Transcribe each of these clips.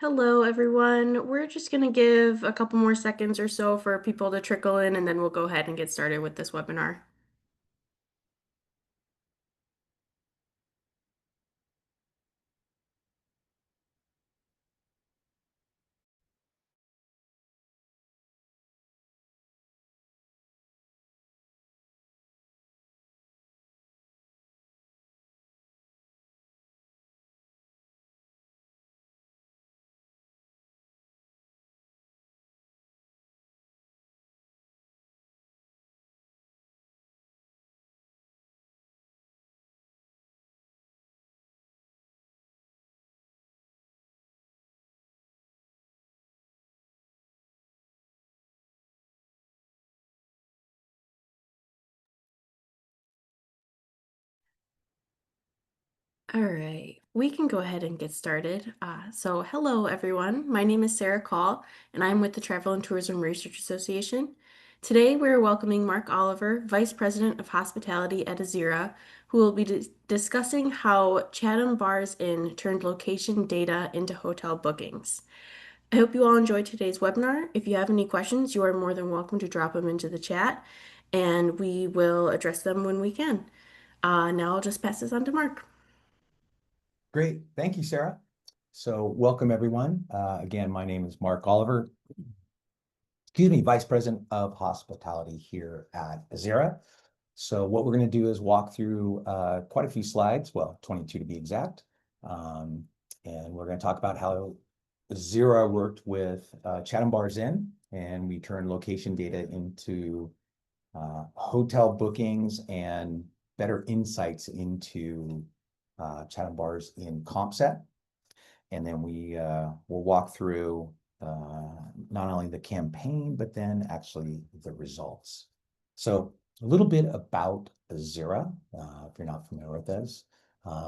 Hello, everyone. We're just going to give a couple more seconds or so for people to trickle in, and then we'll go ahead and get started with this webinar. All right, we can go ahead and get started. So hello, everyone. My name is Sarah Call, and I'm with the Travel and Tourism Research Association. Today, we're welcoming Mark Oliver, Vice President of Hospitality at Azira, who will be discussing how Chatham Bars Inn turned location data into hotel bookings. I hope you all enjoyed today's webinar. If you have any questions, you are more than welcome to drop them into the chat, and we will address them when we can. Now I'll just pass this on to Mark. Great. Thank you, Sarah. So welcome, everyone. Again, my name is Mark Oliver, Vice President of Hospitality here at Azira. So what we're going to do is walk through quite a few slides, well, 22 to be exact. And we're going to talk about how Azira worked with Chatham Bars Inn, and we turned location data into hotel bookings and better insights into Chatham Bars in comp set. And then we'll walk through not only the campaign, but then actually the results. So a little bit about Azira, if you're not familiar with this.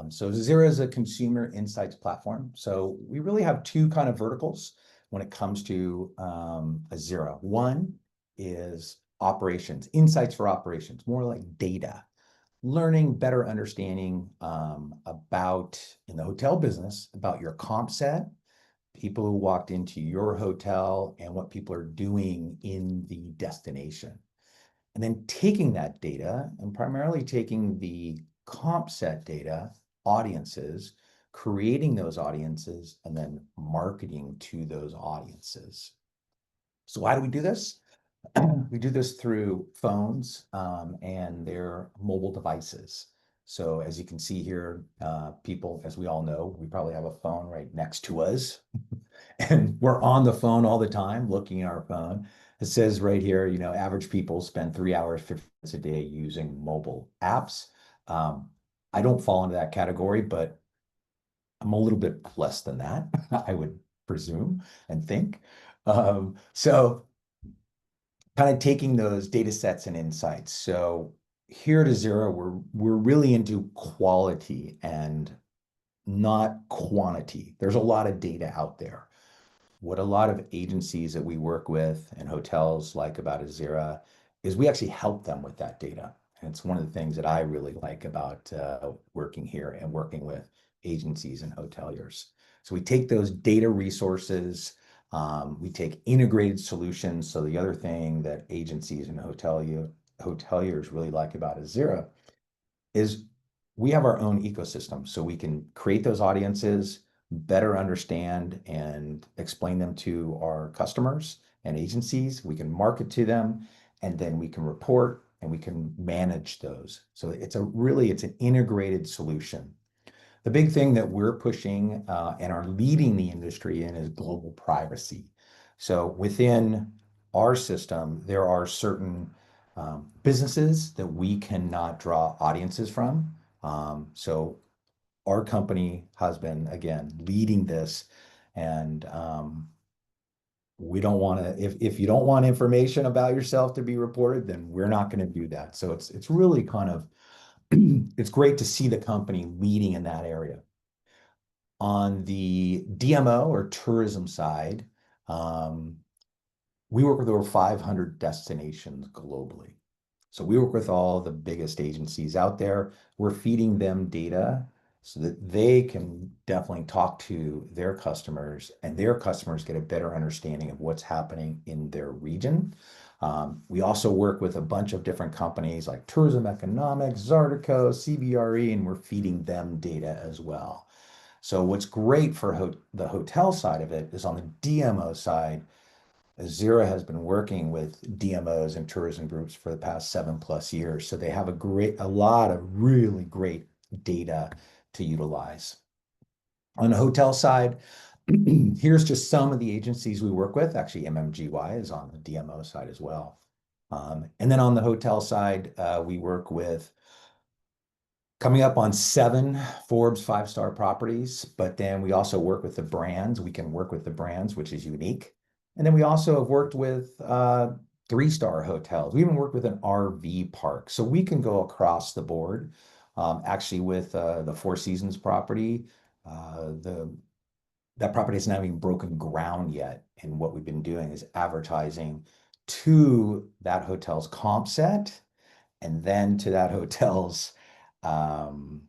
So Azira is a consumer insights platform. So we really have two kind of verticals when it comes to Azira. One is operations, insights for operations, more like data, learning, better understanding about, in the hotel business, about your comp set, people who walked into your hotel and what people are doing in the destination. And then taking that data and primarily taking the comp set data, audiences, creating those audiences, and then marketing to those audiences. So why do we do this? We do this through phones and their mobile devices. So as you can see here, people, as we all know, we probably have a phone right next to us and we're on the phone all the time looking at our phone. It says right here, average people spend 3 hours, 50 minutes a day using mobile apps. I don't fall into that category, but I'm a little bit less than that, I would presume and think. So kind of taking those data sets and insights. So here at Azira, we're really into quality and not quantity. There's a lot of data out there. What a lot of agencies that we work with and hotels like about Azira is we actually help them with that data. And it's one of the things that I really like about working here and working with agencies and hoteliers. So we take those data resources, we take integrated solutions. So the other thing that agencies and hoteliers really like about Azira is we have our own ecosystem. So we can create those audiences, better understand and explain them to our customers and agencies. We can market to them, and then we can report and we can manage those. So it's an integrated solution. The big thing that we're pushing and are leading the industry in is global privacy. So within our system, there are certain businesses that we cannot draw audiences from. So our company has been, again, leading this, and we don't want to, if you don't want information about yourself to be reported, then we're not going to do that. So it's really kind of, it's great to see the company leading in that area. On the DMO or tourism side, we work with over 500 destinations globally. So we work with all the biggest agencies out there. We're feeding them data so that they can definitely talk to their customers and their customers get a better understanding of what's happening in their region. We also work with a bunch of different companies like Tourism Economics, Zartico, CBRE, and we're feeding them data as well. So what's great for the hotel side of it is on the DMO side, Azira has been working with DMOs and tourism groups for the past 7+ years. So they have a lot of really great data to utilize. On the hotel side, here's just some of the agencies we work with. Actually, MMGY is on the DMO side as well. And then on the hotel side, we work with coming up on 7 Forbes 5-star properties, but then we also work with the brands. We can work with the brands, which is unique. And then we also have worked with 3-star hotels. We even worked with an RV park. So we can go across the board. Actually, with the Four Seasons property, the that property has not even broken ground yet. And what we've been doing is advertising to that hotel's comp set and then to that hotel's um,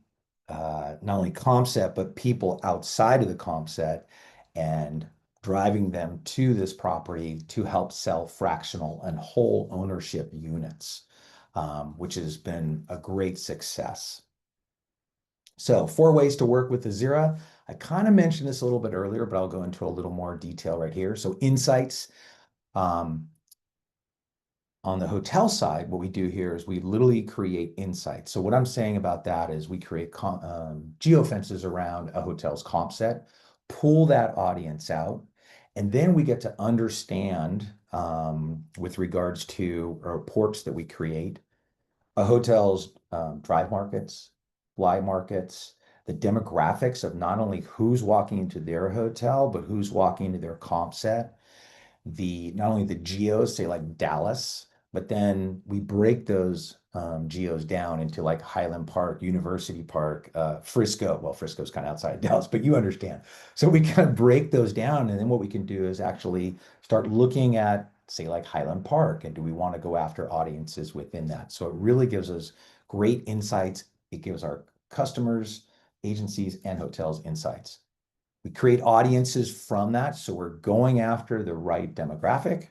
not only comp set, but people outside of the comp set and driving them to this property to help sell fractional and whole ownership units, which has been a great success. So 4 ways to work with Azira. I kind of mentioned this a little bit earlier, but I'll go into a little more detail right here. So insights. Um, on the hotel side, what we do here is we literally create insights. So what I'm saying about that is we create geofences around a hotel's comp set, pull that audience out, and then we get to understand with regards to reports that we create, a hotel's drive markets, fly markets, the demographics of not only who's walking into their hotel, but who's walking into their comp set, the not only the geos, say like Dallas, but then we break those geos down into like Highland Park, University Park, Frisco. Well, Frisco's kind of outside Dallas, but you understand. So we kind of break those down, and then what we can do is actually start looking at, say, like Highland Park, and do we want to go after audiences within that? So it really gives us great insights. It gives our customers, agencies, and hotels insights. We create audiences from that. So we're going after the right demographic.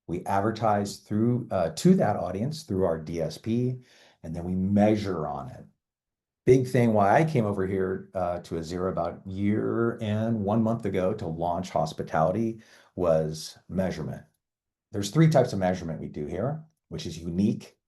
We advertise through to that audience through our DSP, and then we measure on it. Big thing why I came over here to Azira about a year and 1 month ago to launch hospitality was measurement. There's 3 types of measurement we do here, which is unique.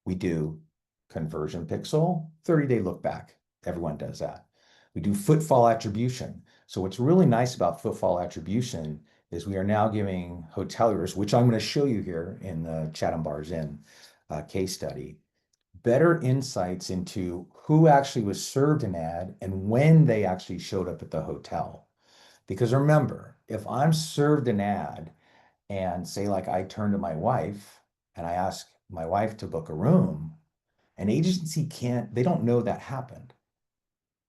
We do conversion pixel, 30-day look back. Everyone does that. We do footfall attribution. So what's really nice about footfall attribution is we are now giving hoteliers, which I'm going to show you here in the Chatham Bars Inn case study, better insights into who actually was served an ad and when they actually showed up at the hotel. Because remember, if I'm served an ad and say like I turn to my wife and I ask my wife to book a room, an agency can't, they don't know that happened.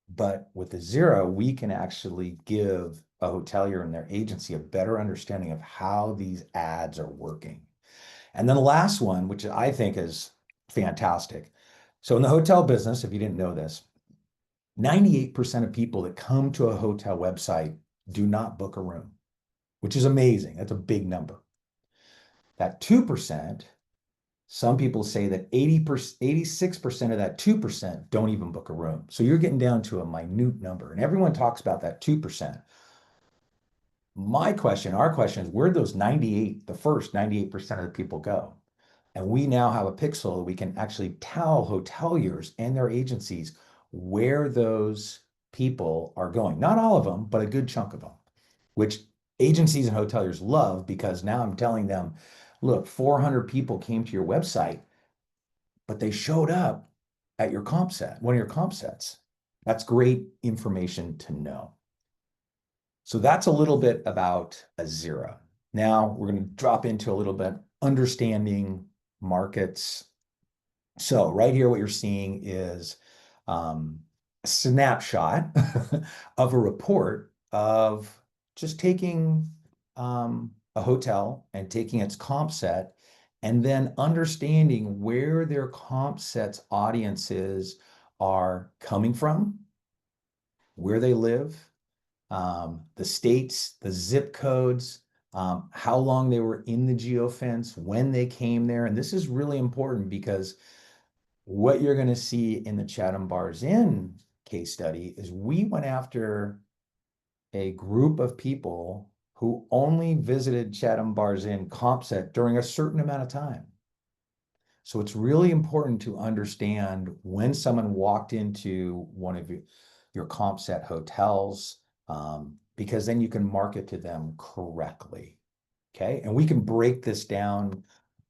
But with Azira, we can actually give a hotelier and their agency a better understanding of how these ads are working. And then the last one, which I think is fantastic. So in the hotel business, if you didn't know this, 98% of people that come to a hotel website do not book a room, which is amazing. That's a big number. That 2%, some people say that 80%, 86% of that 2% don't even book a room. So you're getting down to a minute number. And everyone talks about that 2%. My question, our question is, where those 98, the first 98% of the people go? And we now have a pixel that we can actually tell hoteliers and their agencies where those people are going. Not all of them, but a good chunk of them, which agencies and hoteliers love because now I'm telling them, look, 400 people came to your website, but they showed up at your comp set, one of your comp sets. That's great information to know. So that's a little bit about Azira. Now we're going to drop into a little bit understanding markets. So right here, what you're seeing is a snapshot of a report of just taking a hotel and taking its comp set and then understanding where their comp set's audiences are coming from where they live, the states, the zip codes, how long they were in the geofence, when they came there. And this is really important because what you're going to see in the Chatham Bars Inn case study is we went after a group of people who only visited Chatham Bars Inn comp set during a certain amount of time. So it's really important to understand when someone walked into one of your comp set hotels, because then you can market to them correctly. Okay. And we can break this down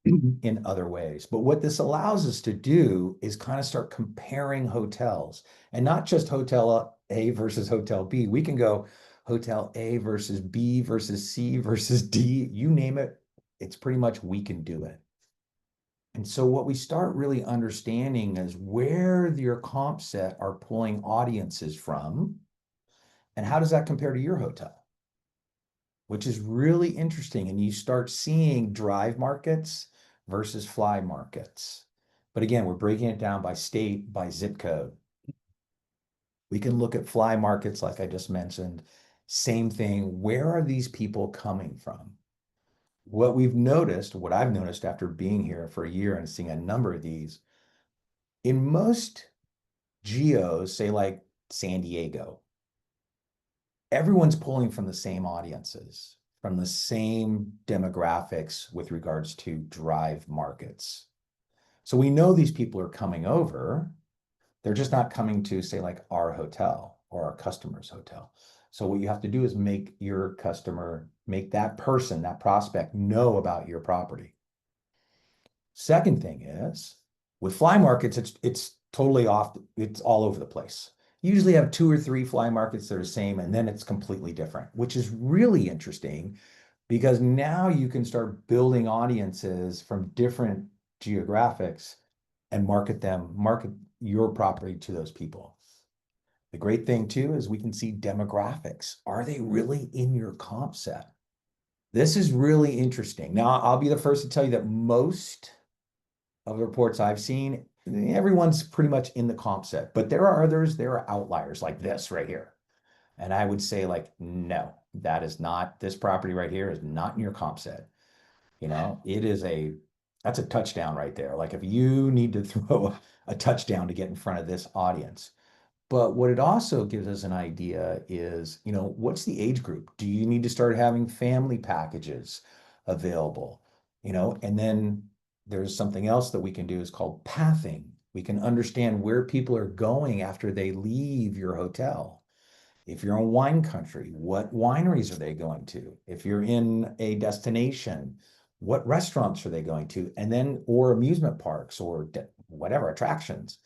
in other ways. But what this allows us to do is kind of start comparing hotels and not just hotel A versus hotel B. We can go hotel A versus B versus C versus D, you name it. It's pretty much we can do it. And so what we start really understanding is where your comp set are pulling audiences from, and how does that compare to your hotel? Which is really interesting. And you start seeing drive markets versus fly markets. But again, we're breaking it down by state, by zip code. We can look at fly markets, like I just mentioned. Same thing. Where are these people coming from? What I've noticed after being here for a year and seeing a number of these, in most geos, say like San Diego, everyone's pulling from the same audiences, from the same demographics with regards to drive markets. So we know these people are coming over. They're just not coming to, say, like our hotel or our customer's hotel. So what you have to do is make your customer, make that person, that prospect know about your property. Second thing is with fly markets, it's totally off. It's all over the place. You usually have two or three fly markets that are the same, and then it's completely different, which is really interesting because now you can start building audiences from different geographics and market your property to those people. The great thing too is we can see demographics. Are they really in your comp set? This is really interesting. Now, I'll be the first to tell you that most of the reports I've seen, everyone's pretty much in the comp set, but there are others, there are outliers like this right here. And I would say like, no, that is not, this property right here is not in your comp set. You know, that's a touchdown right there. Like if you need to throw a touchdown to get in front of this audience. But what it also gives us an idea is, what's the age group? Do you need to start having family packages available? And then there's something else that we can do is called pathing. We can understand where people are going after they leave your hotel. If you're in wine country, what wineries are they going to? If you're in a destination, what restaurants are they going to? And then, or amusement parks or whatever attractions,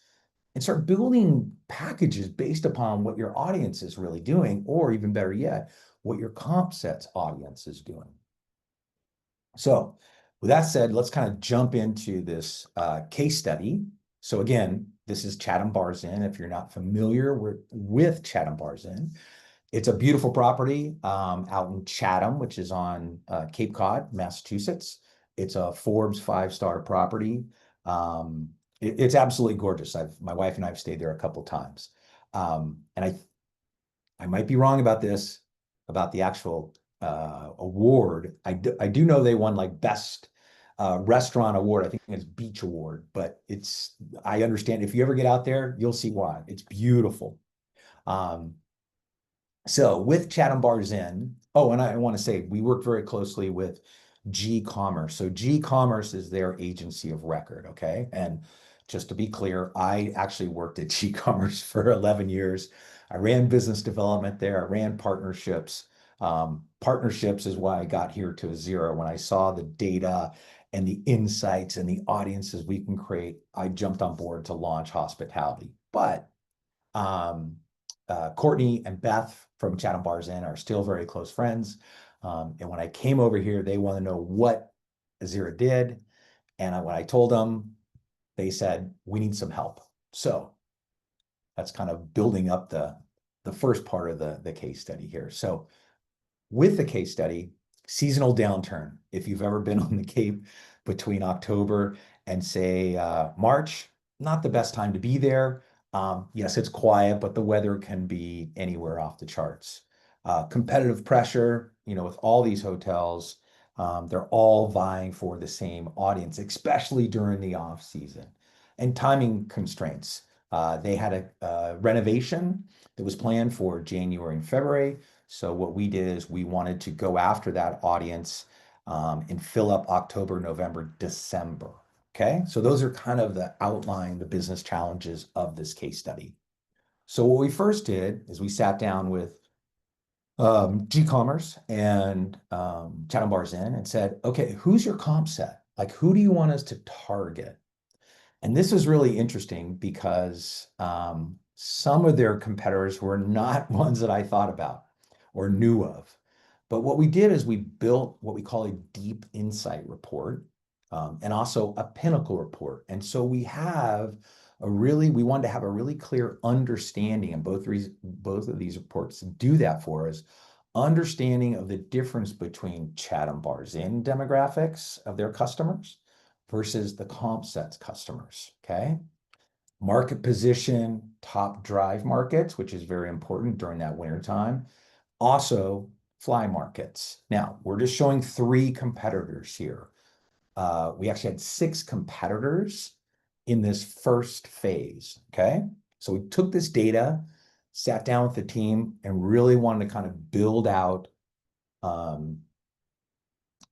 and start building packages based upon what your audience is really doing, or even better yet, what your comp set's audience is doing. So with that said, let's kind of jump into this case study. So again, this is Chatham Bars Inn. If you're not familiar with Chatham Bars Inn, it's a beautiful property out in Chatham, which is on Cape Cod, Massachusetts. It's a Forbes 5-star property. It's absolutely gorgeous. My wife and I have stayed there a couple times. And I might be wrong about this, about the actual award. I do know they won like best restaurant award. I think it's Beach Award, but I understand if you ever get out there, you'll see why. It's beautiful. Um, so with Chatham Bars Inn, oh, and I want to say we work very closely with G Commerce. So G Commerce is their agency of record, okay? And just to be clear, I actually worked at G Commerce for 11 years. I ran business development there. I ran partnerships. Partnerships is why I got here to Azira. When I saw the data and the insights and the audiences we can create, I jumped on board to launch hospitality. But um, Courtney and Beth from Chatham Bars Inn are still very close friends. And when I came over here, they want to know what Azira did. And when I told them, they said, we need some help. So that's kind of building up the first part of the case study here. So with the case study, seasonal downturn. If you've ever been on the Cape between October and say March, not the best time to be there. Yes, it's quiet, but the weather can be anywhere off the charts. Competitive pressure, with all these hotels, they're all vying for the same audience, especially during the off season. And timing constraints. They had a renovation that was planned for January and February. So what we did is we wanted to go after that audience and fill up October, November, December. Okay, so those are kind of the outline, the business challenges of this case study. So what we first did is we sat down with G-commerce and Chatham Bars Inn and said, okay, who's your comp set? Like, who do you want us to target? And this was really interesting because some of their competitors were not ones that I thought about or knew of. But what we did is we built what we call a deep insight report and also a pinnacle report. And so we wanted to have a really clear understanding, and both of these reports do that for us, understanding of the difference between Chatham Bars Inn demographics of their customers versus the comp sets customers, okay? Market position, top drive markets, which is very important during that winter time. Also, fly markets. Now, we're just showing 3 competitors here. We actually had 6 competitors in this first phase, okay? So we took this data, sat down with the team, and really wanted to kind of build out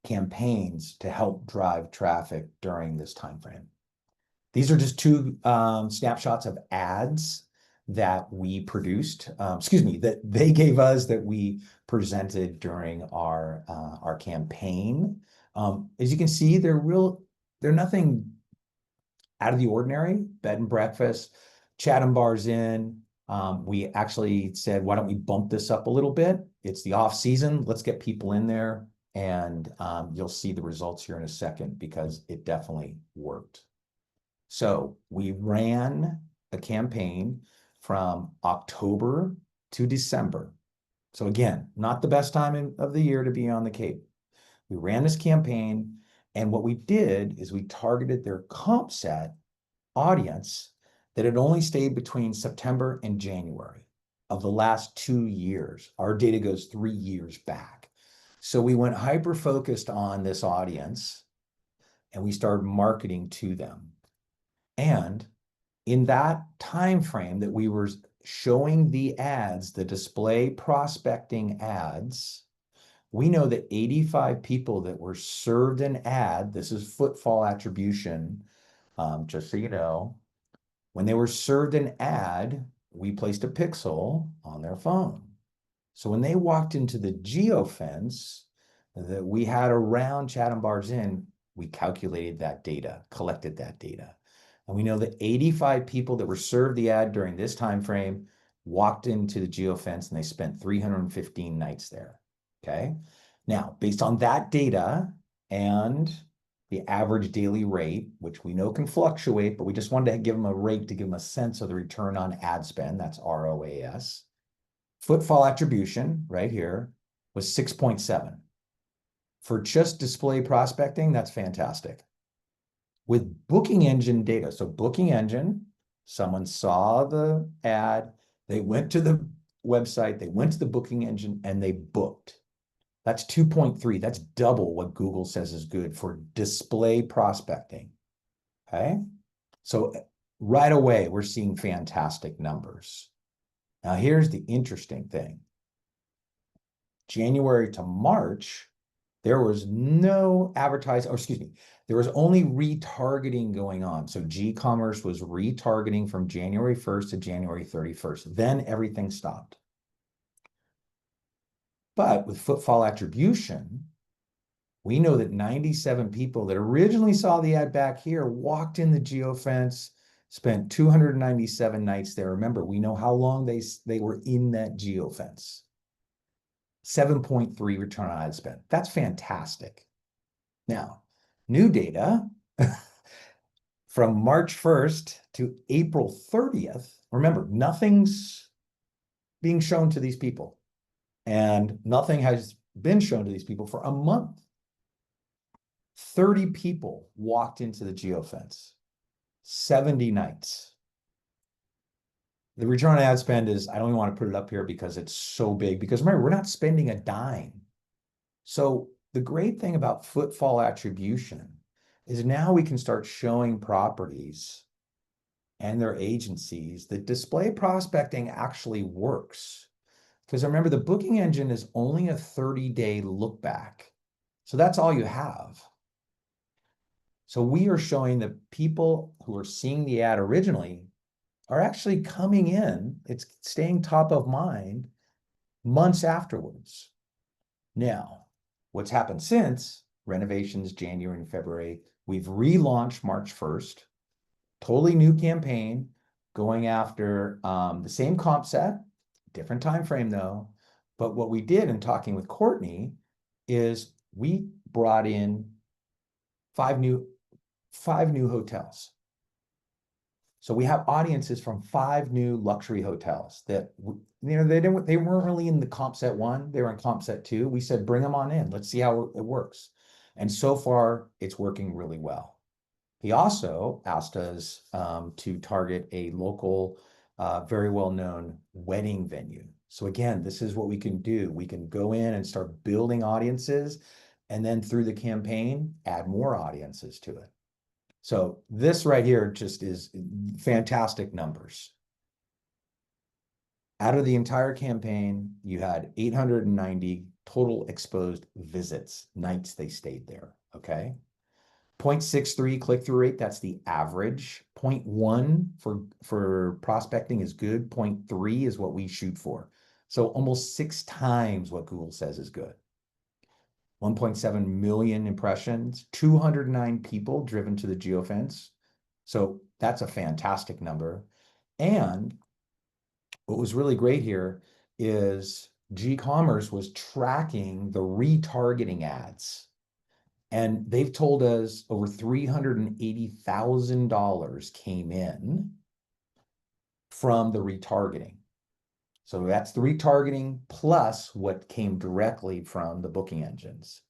campaigns to help drive traffic during this time frame. These are just 2 snapshots of ads that we produced, that they gave us that we presented during our campaign. As you can see, they're nothing out of the ordinary. Bed and breakfast, Chatham Bars Inn. We actually said, why don't we bump this up a little bit? It's the off season. Let's get people in there. And you'll see the results here in a second because it definitely worked. So we ran a campaign from October to December. So again, not the best time of the year to be on the Cape. We ran this campaign, and what we did is we targeted their comp set audience that had only stayed between September and January of the last 2 years. Our data goes 3 years back. So we went hyper focused on this audience and we started marketing to them. And in that time frame that we were showing the ads, the display prospecting ads, we know that 85 people that were served an ad, this is footfall attribution, just so you know, when they were served an ad, we placed a pixel on their phone. So when they walked into the geofence that we had around Chatham Bars Inn, we calculated that data, collected that data. And we know that 85 people that were served the ad during this time frame walked into the geofence and they spent 315 nights there. Okay. Now, based on that data and the average daily rate, which we know can fluctuate, but we just wanted to give them a rate to give them a sense of the return on ad spend. That's ROAS. Footfall attribution right here was 6.7. For just display prospecting, that's fantastic. With booking engine data, so booking engine, someone saw the ad, they went to the website, they went to the booking engine, and they booked. That's 2.3. That's double what Google says is good for display prospecting. Okay. So right away, we're seeing fantastic numbers. Now, here's the interesting thing. January to March, there was no advertising, or excuse me, there was only retargeting going on. So G-commerce was retargeting from January 1st to January 31st. Then everything stopped. But with footfall attribution, we know that 97 people that originally saw the ad back here walked in the geofence, spent 297 nights there. Remember, we know how long they were in that geofence. 7.3 return on ad spend. That's fantastic. Now, new data from March 1st to April 30th. Remember, nothing's being shown to these people, and nothing has been shown to these people for a month. 30 people walked into the geofence, 70 nights. the return on ad spend is, I don't even want to put it up here because it's so big. Because remember, we're not spending a dime. So the great thing about footfall attribution is now we can start showing properties and their agencies that display prospecting actually works. Because remember, the booking engine is only a 30-day look back. So that's all you have. So we are showing that people who are seeing the ad originally are actually coming in. It's staying top of mind months afterwards. Now, what's happened since renovations, January and February, we've relaunched March 1st, totally new campaign, going after the same comp set, different time frame though. But what we did in talking with Courtney is we brought in five new hotels. So we have audiences from five new luxury hotels that they weren't really in the comp set one, they were in comp set two. We said, bring them on in. Let's see how it works. And so far, it's working really well. He also asked us to target a local, very well-known wedding venue. So again, this is what we can do. We can go in and start building audiences, and then through the campaign, add more audiences to it. So this right here just is fantastic numbers. Out of the entire campaign, you had 890 total exposed visits, nights they stayed there, okay? 0.63 click-through rate, that's the average. 0.1 for prospecting is good. 0.3 is what we shoot for. So almost 6 times what Google says is good. 1.7 million impressions, 209 people driven to the geofence. So that's a fantastic number. And what was really great here is G-commerce was tracking the retargeting ads. And they've told us over $380,000 came in from the retargeting. So that's the retargeting plus what came directly from the booking engines.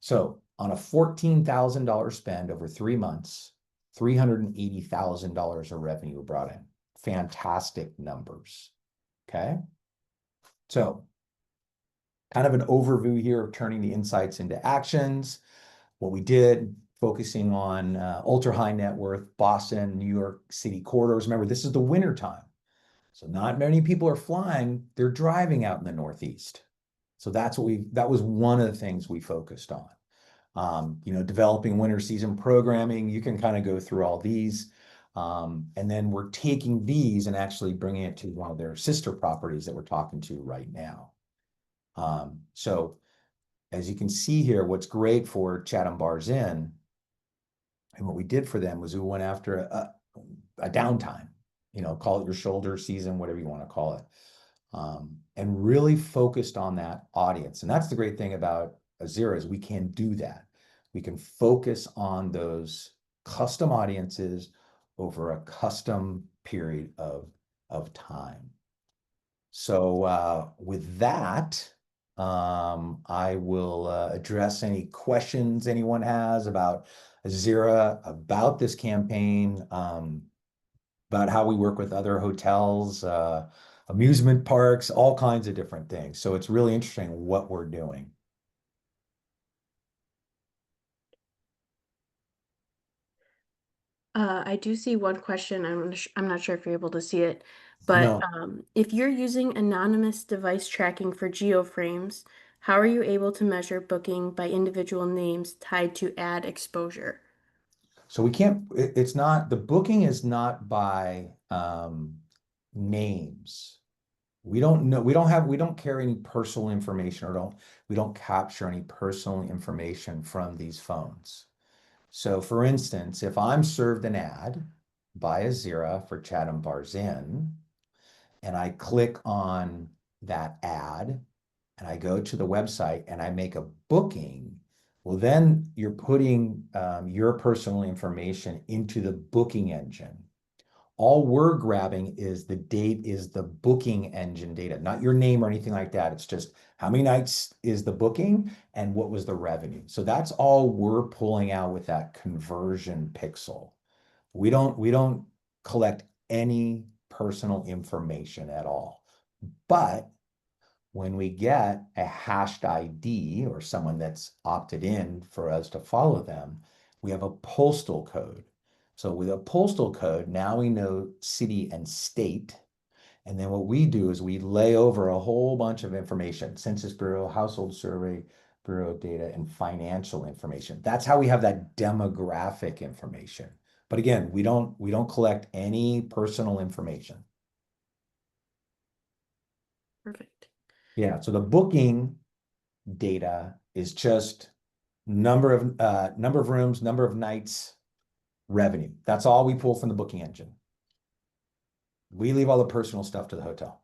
So on a $14,000 spend over 3 months, $380,000 of revenue brought in. Fantastic numbers. Okay. So kind of an overview here of turning the insights into actions. What we did, focusing on ultra high net worth, Boston, New York City corridors. Remember, this is the winter time. So not many people are flying, they're driving out in the Northeast. So that was one of the things we focused on. Developing winter season programming, you can kind of go through all these. And then we're taking these and actually bringing it to one of their sister properties that we're talking to right now. So as you can see here, what's great for Chatham Bars Inn, and what we did for them was we went after a downtime, call it your shoulder season, whatever you want to call it, and really focused on that audience. And that's the great thing about Azira is we can do that. We can focus on those custom audiences over a custom period of time. So with that, I will address any questions anyone has about Azira, about this campaign, about how we work with other hotels, amusement parks, all kinds of different things. So it's really interesting what we're doing. I do see one question. I'm not sure if you're able to see it, but No, if you're using anonymous device tracking for geoframes, how are you able to measure booking by individual names tied to ad exposure? so we can't, it's not, the booking is not by names. We don't know, we don't carry any personal information or we don't capture any personal information from these phones. So for instance, if I'm served an ad by Azira for Chatham Bars Inn, and I click on that ad and I go to the website and I make a booking, well, then you're putting your personal information into the booking engine. All we're grabbing is the date, is the booking engine data, not your name or anything like that. It's just how many nights is the booking and what was the revenue. So that's all we're pulling out with that conversion pixel. We don't collect any personal information at all. But when we get a hashed ID or someone that's opted in for us to follow them, we have a postal code. So with a postal code, now we know city and state. And then what we do is we lay over a whole bunch of information, Census Bureau, Household Survey Bureau data, and financial information. That's how we have that demographic information. But again, we don't collect any personal information. Perfect. Yeah, so the booking data is just number of rooms, number of nights, revenue. That's all we pull from the booking engine. We leave all the personal stuff to the hotel.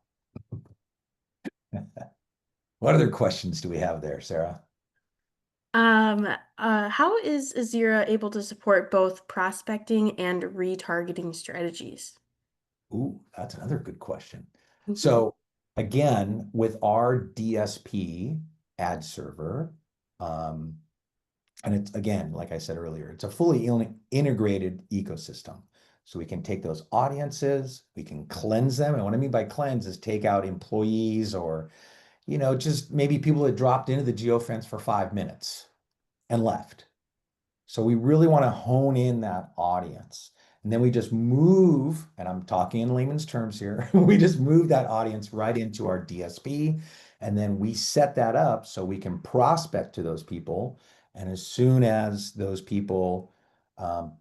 What other questions do we have there, Sarah? Um, how is Azira able to support both prospecting and retargeting strategies? Ooh, that's another good question. Mhm. So again, with our DSP ad server, um, and it's again, like I said earlier, it's a fully integrated ecosystem. So we can take those audiences, we can cleanse them. And what I mean by cleanse is take out employees or, just maybe people that dropped into the geofence for 5 minutes and left. So we really want to hone in that audience. And then we just move, and I'm talking in layman's terms here, we just move that audience right into our DSP. And then we set that up so we can prospect to those people. And as soon as those people um,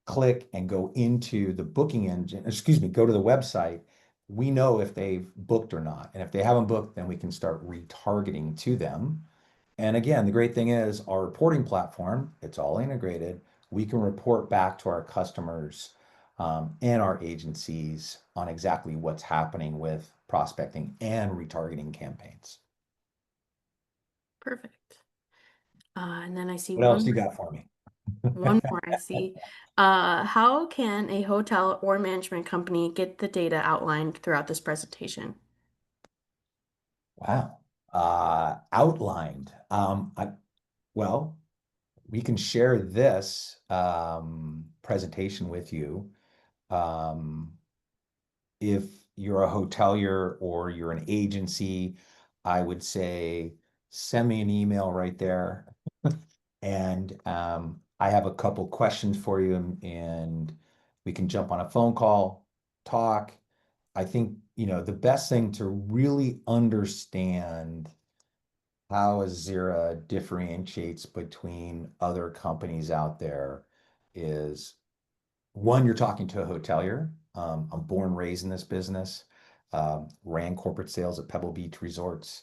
click and go into the booking engine, excuse me, go to the website, we know if they've booked or not. And if they haven't booked, then we can start retargeting to them. And again, the great thing is our reporting platform, it's all integrated. We can report back to our customers and our agencies on exactly what's happening with prospecting and retargeting campaigns. Perfect. And then I see What else do you got for me? one more I see. How can a hotel or management company get the data outlined throughout this presentation? Wow. Outlined. Well, we can share this presentation with you. Um, if you're a hotelier or you're an agency, I would say send me an email right there. And I have a couple questions for you, and we can jump on a phone call, talk. I think, the best thing to really understand how Azira differentiates between other companies out there is one, you're talking to a hotelier. I'm born and raised in this business. Ran corporate sales at Pebble Beach Resorts.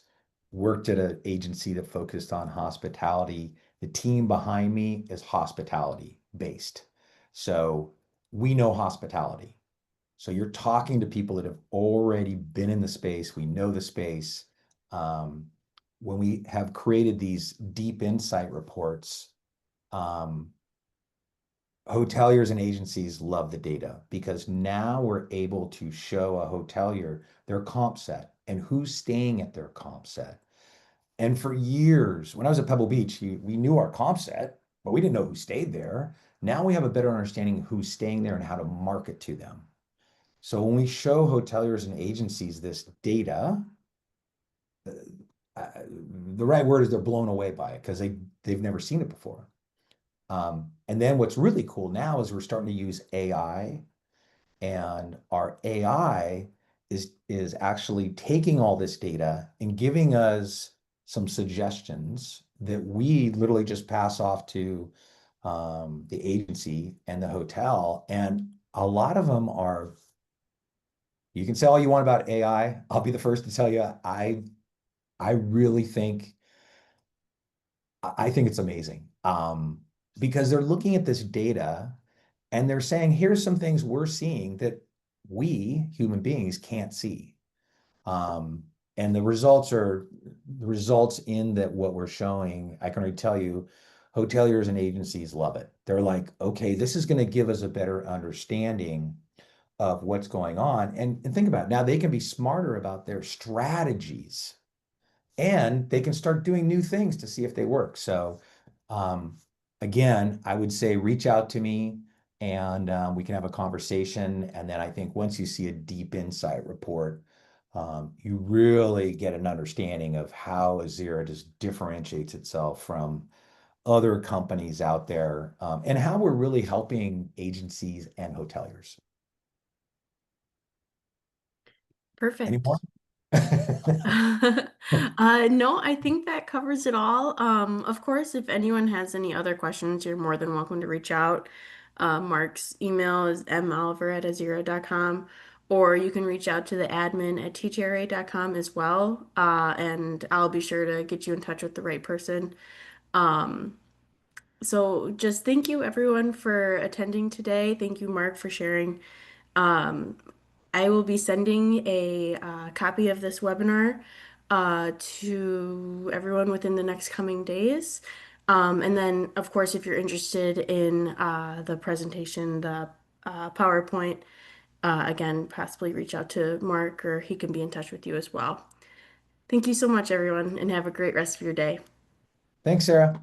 Worked at an agency that focused on hospitality. The team behind me is hospitality based. So we know hospitality. So you're talking to people that have already been in the space. We know the space. Um, when we have created these deep insight reports, um, hoteliers and agencies love the data because now we're able to show a hotelier their comp set and who's staying at their comp set. And for years, when I was at Pebble Beach, we knew our comp set, but we didn't know who stayed there. Now we have a better understanding of who's staying there and how to market to them. So when we show hoteliers and agencies this data, uh, the right word is they're blown away by it because they've never seen it before. And then what's really cool now is we're starting to use AI, and our AI is actually taking all this data and giving us some suggestions that we literally just pass off to the agency and the hotel. And a lot of them are, you can say all you want about AI. I'll be the first to tell you, I really think it's amazing. Because they're looking at this data and they're saying, here's some things we're seeing that we human beings can't see. Um, and the results in that what we're showing, I can already tell you, hoteliers and agencies love it. They're like, okay, this is going to give us a better understanding of what's going on. And think about it. Now they can be smarter about their strategies and they can start doing new things to see if they work. So, um, again, I would say reach out to me. and we can have a conversation. And then I think once you see a deep insight report, you really get an understanding of how Azira just differentiates itself from other companies out there, and how we're really helping agencies and hoteliers. Any more? Perfect. No, I think that covers it all. Of course, if anyone has any other questions, you're more than welcome to reach out. Mark's email is moliver@azira.com, or you can reach out to the admin at TTRA.com as well. And I'll be sure to get you in touch with the right person. Um, so just thank you everyone for attending today. Thank you, Mark, for sharing. Um, I will be sending a copy of this webinar to everyone within the next coming days. And then, of course, if you're interested in the presentation, the PowerPoint, again, possibly reach out to Mark or he can be in touch with you as well. Thank you so much, everyone, and have a great rest of your day. Thanks, Sarah.